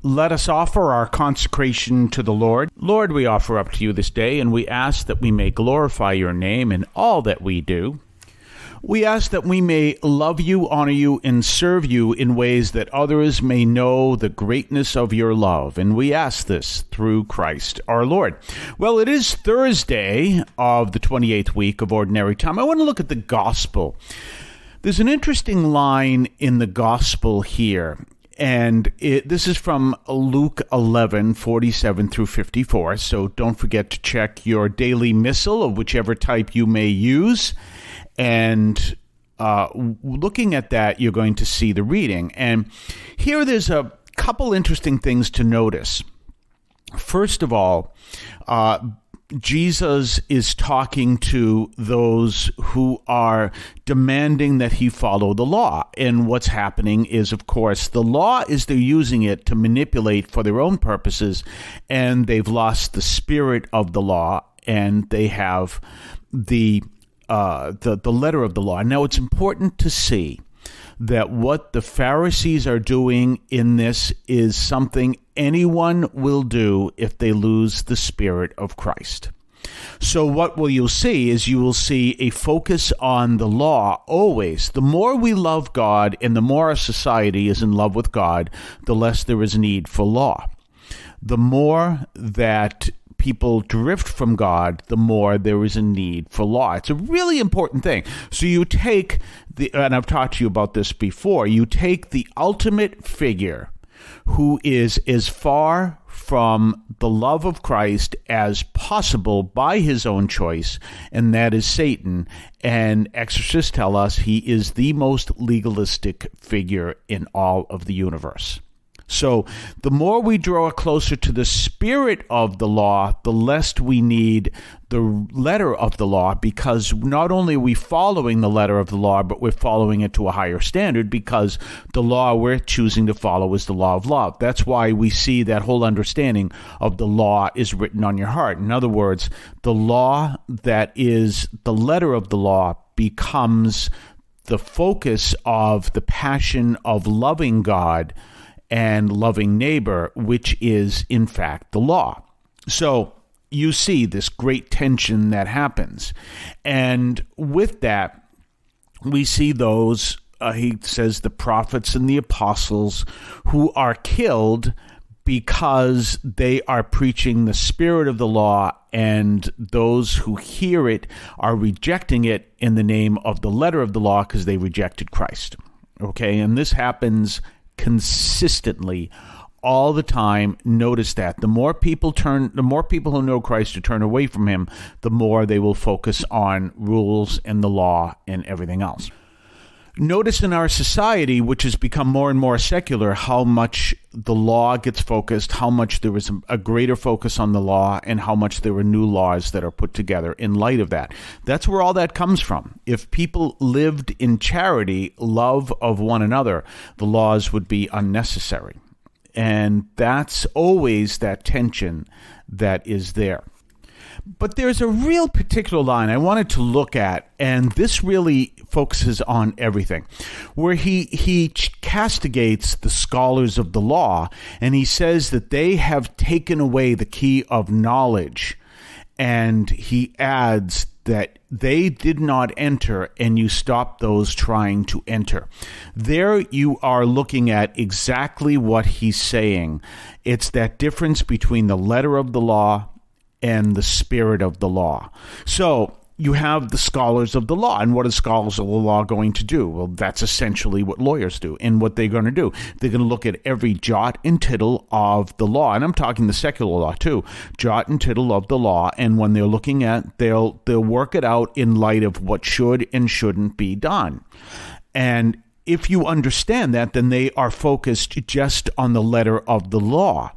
Let us offer our consecration to the Lord. Lord, we offer up to you this day, and we ask that we may glorify your name in all that we do. We ask that we may love you, honor you, and serve you in ways that others may know the greatness of your love. And we ask this through Christ our Lord. Well, it is Thursday of the 28th week of Ordinary Time. I want to look at the Gospel. There's an interesting line in the Gospel here. And this is from Luke 11:47 through 54. So don't forget to check your daily missal of whichever type you may use. And looking at that, you're going to see the reading. And here there's a couple interesting things to notice. First of all, Jesus is talking to those who are demanding that he follow the law. And what's happening is, of course, the law is they're using it to manipulate for their own purposes, and they've lost the spirit of the law, and they have the letter of the law. Now, it's important to see that what the Pharisees are doing in this is something anyone will do if they lose the Spirit of Christ. So what will you see is you will see a focus on the law always. The more we love God and the more our society is in love with God, the less there is need for law. The more that people drift from God, the more there is a need for law. It's a really important thing. So you take and I've talked to you about this before, you take the ultimate figure who is as far from the love of Christ as possible by his own choice, and that is Satan. And exorcists tell us he is the most legalistic figure in all of the universe. So the more we draw closer to the spirit of the law, the less we need the letter of the law, because not only are we following the letter of the law, but we're following it to a higher standard, because the law we're choosing to follow is the law of love. That's why we see that whole understanding of the law is written on your heart. In other words, the law that is the letter of the law becomes the focus of the passion of loving God and loving neighbor, which is, in fact, the law. So you see this great tension that happens. And with that, we see those, he says, the prophets and the apostles who are killed because they are preaching the spirit of the law, and those who hear it are rejecting it in the name of the letter of the law because they rejected Christ. Okay, and this happens consistently all the time. Notice that the more people who know Christ to turn away from him, the more they will focus on rules and the law and everything else. Notice in our society, which has become more and more secular, how much the law gets focused, how much there is a greater focus on the law, and how much there are new laws that are put together in light of that. That's where all that comes from. If people lived in charity, love of one another, the laws would be unnecessary. And that's always that tension that is there. But there's a real particular line I wanted to look at, and this really focuses on everything, where he castigates the scholars of the law, and he says that they have taken away the key of knowledge, and he adds that they did not enter, and you stop those trying to enter. There you are looking at exactly what he's saying. It's that difference between the letter of the law and the spirit of the law. So you have the scholars of the law. And what are scholars of the law going to do? Well, that's essentially what lawyers do. And what they're going to do, they're going to look at every jot and tittle of the law. And I'm talking the secular law too. Jot and tittle of the law. And when they're looking at, they'll work it out in light of what should and shouldn't be done. And if you understand that, then they are focused just on the letter of the law.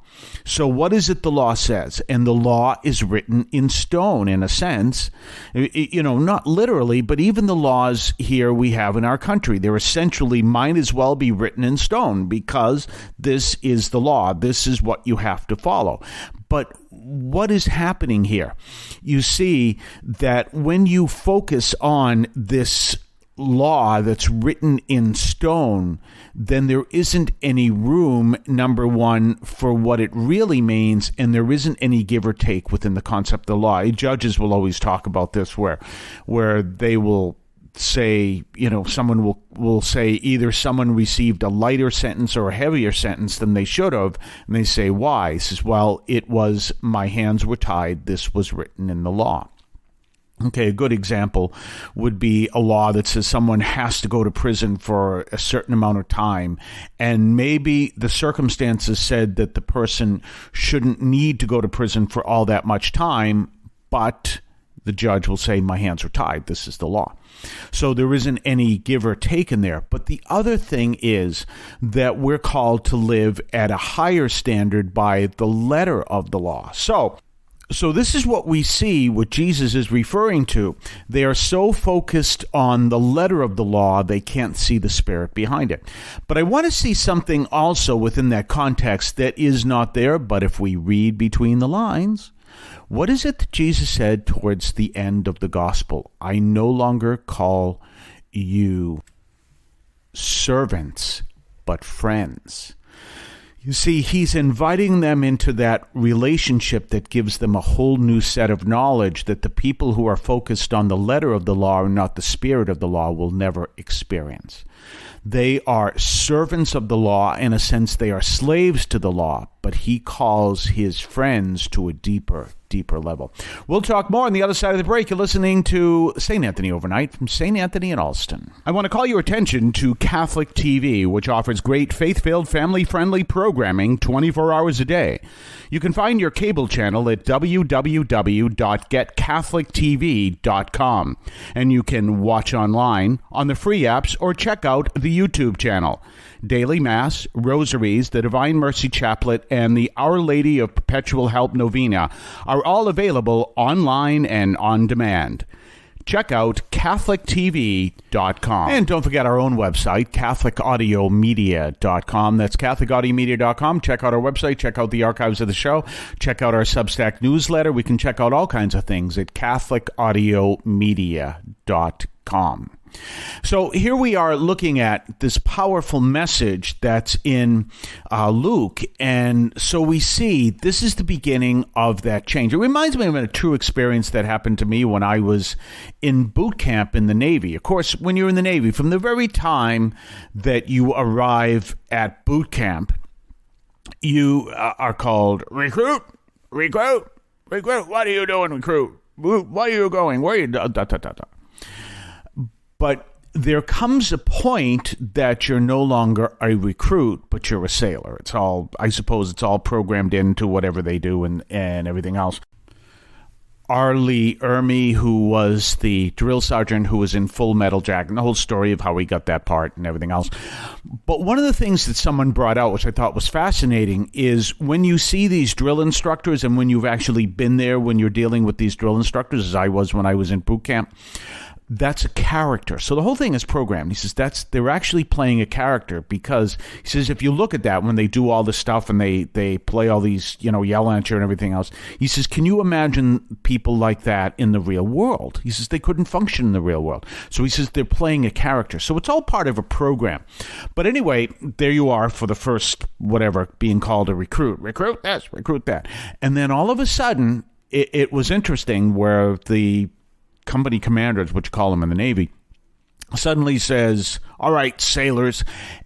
So what is it the law says? And the law is written in stone, in a sense, not literally, but even the laws here we have in our country, they're essentially might as well be written in stone, because this is the law. This is what you have to follow. But what is happening here? You see that when you focus on this law that's written in stone, then there isn't any room, number one, for what it really means, and there isn't any give or take within the concept of the law. Judges will always talk about this, where they will say, someone will say either someone received a lighter sentence or a heavier sentence than they should have, and they say, why? He says, well, it was, my hands were tied, this was written in the law. Okay, a good example would be a law that says someone has to go to prison for a certain amount of time, and maybe the circumstances said that the person shouldn't need to go to prison for all that much time, but the judge will say, my hands are tied, this is the law. So there isn't any give or take in there. But the other thing is that we're called to live at a higher standard by the letter of the law. So this is what we see, what Jesus is referring to. They are so focused on the letter of the law, they can't see the spirit behind it. But I want to see something also within that context that is not there, but if we read between the lines, what is it that Jesus said towards the end of the gospel? I no longer call you servants, but friends. You see, he's inviting them into that relationship that gives them a whole new set of knowledge that the people who are focused on the letter of the law and not the spirit of the law will never experience. They are servants of the law. In a sense, they are slaves to the law, but he calls his friends to a deeper level. We'll talk more on the other side of the break. You're listening to St. Anthony Overnight from St. Anthony in Alston. I want to call your attention to Catholic TV, which offers great faith-filled, family-friendly programming 24 hours a day. You can find your cable channel at www.getcatholictv.com, and you can watch online on the free apps or check out the YouTube channel. Daily Mass, Rosaries, the Divine Mercy Chaplet, and the Our Lady of Perpetual Help Novena are all available online and on demand. Check out CatholicTV.com. And don't forget our own website, CatholicAudiomedia.com. That's CatholicAudiomedia.com. Check out our website. Check out the archives of the show. Check out our Substack newsletter. We can check out all kinds of things at CatholicAudiomedia.com. So here we are looking at this powerful message that's in Luke, and so we see this is the beginning of that change. It reminds me of a true experience that happened to me when I was in boot camp in the Navy. Of course, when you're in the Navy, from the very time that you arrive at boot camp, you are called recruit. What are you doing, recruit? Where are you going? Where are you? But there comes a point that you're no longer a recruit, but you're a sailor. I suppose it's all programmed into whatever they do and everything else. Arlie Ermy, who was the drill sergeant who was in Full Metal Jacket, and the whole story of how he got that part and everything else. But one of the things that someone brought out, which I thought was fascinating, is when you see these drill instructors and when you've actually been there, when you're dealing with these drill instructors, as I was when I was in boot camp, that's a character. So the whole thing is programmed. He says they're actually playing a character, because he says if you look at that, when they do all this stuff and they play all these, yell at you and everything else, he says, can you imagine people like that in the real world? He says they couldn't function in the real world. So he says they're playing a character. So it's all part of a program. But anyway, there you are for the first, being called a recruit. Recruit this, recruit that. And then all of a sudden, it was interesting where the company commanders, which you call them in the Navy, suddenly says, all right, sailors.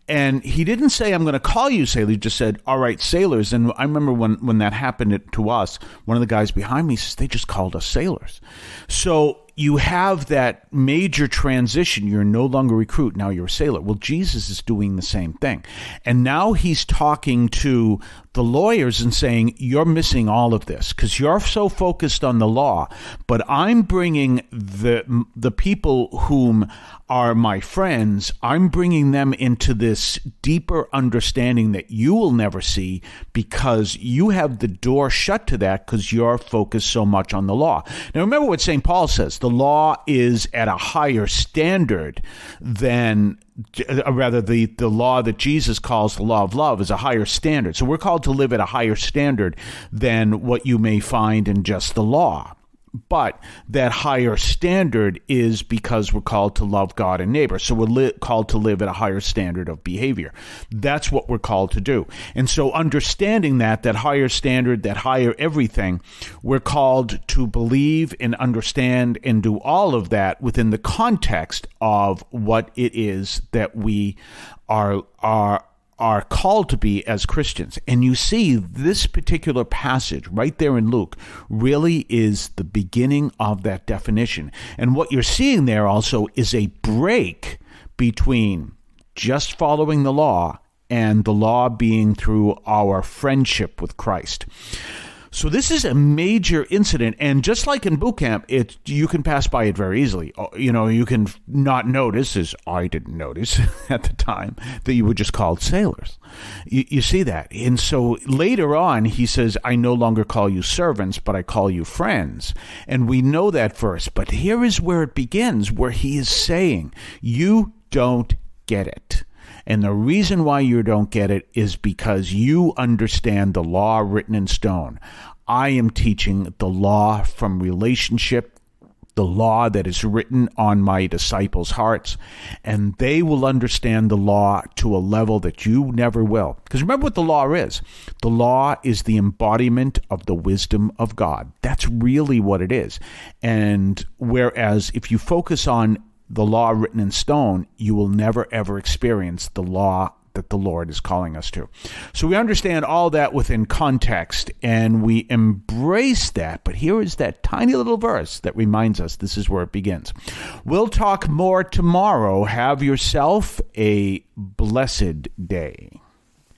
And he didn't say, I'm going to call you sailors. He just said, all right, sailors. And I remember when that happened to us, one of the guys behind me says, they just called us sailors. So you have that major transition. You're no longer a recruit. Now you're a sailor. Well, Jesus is doing the same thing. And now he's talking to the lawyers and saying, you're missing all of this because you're so focused on the law. But I'm bringing the people whom are my friends, I'm bringing them into this deeper understanding that you will never see, because you have the door shut to that because you're focused so much on the law. Now, remember what St. Paul says. The law is at a higher standard than, rather, the law that Jesus calls the law of love is a higher standard. So we're called to live at a higher standard than what you may find in just the law. But that higher standard is because we're called to love God and neighbor. So we're called to live at a higher standard of behavior. That's what we're called to do. And so understanding that higher standard, that higher everything, we're called to believe and understand and do all of that within the context of what it is that we are called to be as Christians. And you see, this particular passage right there in Luke really is the beginning of that definition. And what you're seeing there also is a break between just following the law and the law being through our friendship with Christ. So this is a major incident, and just like in boot camp, you can pass by it very easily. You can not notice, as I didn't notice at the time, that you were just called sailors. You see that. And so later on, he says, I no longer call you servants, but I call you friends. And we know that verse, but here is where it begins, where he is saying, you don't get it. And the reason why you don't get it is because you understand the law written in stone. I am teaching the law from relationship, the law that is written on my disciples' hearts, and they will understand the law to a level that you never will. Because remember what the law is. The law is the embodiment of the wisdom of God. That's really what it is. And whereas if you focus on the law written in stone, you will never, ever experience the law that the Lord is calling us to. So we understand all that within context, and we embrace that. But here is that tiny little verse that reminds us this is where it begins. We'll talk more tomorrow. Have yourself a blessed day.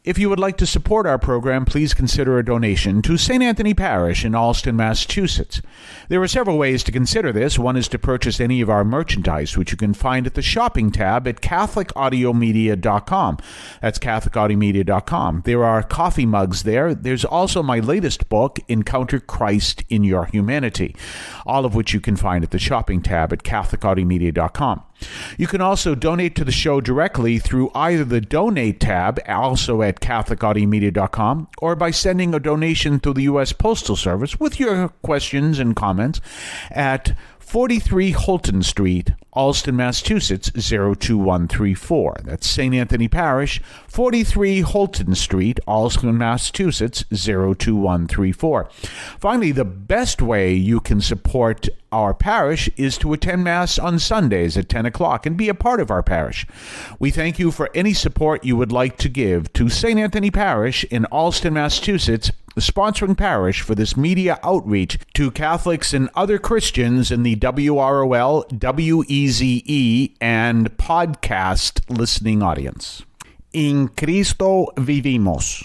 If you would like to support our program, please consider a donation to St. Anthony Parish in Allston, Massachusetts. There are several ways to consider this. One is to purchase any of our merchandise, which you can find at the shopping tab at CatholicAudiomedia.com. That's CatholicAudiomedia.com. There are coffee mugs there. There's also my latest book, Encounter Christ in Your Humanity, all of which you can find at the shopping tab at CatholicAudiomedia.com. You can also donate to the show directly through either the Donate tab, also at CatholicAudiomedia.com, or by sending a donation through the U.S. Postal Service with your questions and comments at 43 Holton Street, Allston, Massachusetts, 02134. That's St. Anthony Parish, 43 Holton Street, Allston, Massachusetts, 02134. Finally, the best way you can support our parish is to attend Mass on Sundays at 10 o'clock and be a part of our parish. We thank you for any support you would like to give to St. Anthony Parish in Allston, Massachusetts, the sponsoring parish for this media outreach to Catholics and other Christians in the WROL, WEZE, and podcast listening audience. In Cristo vivimos.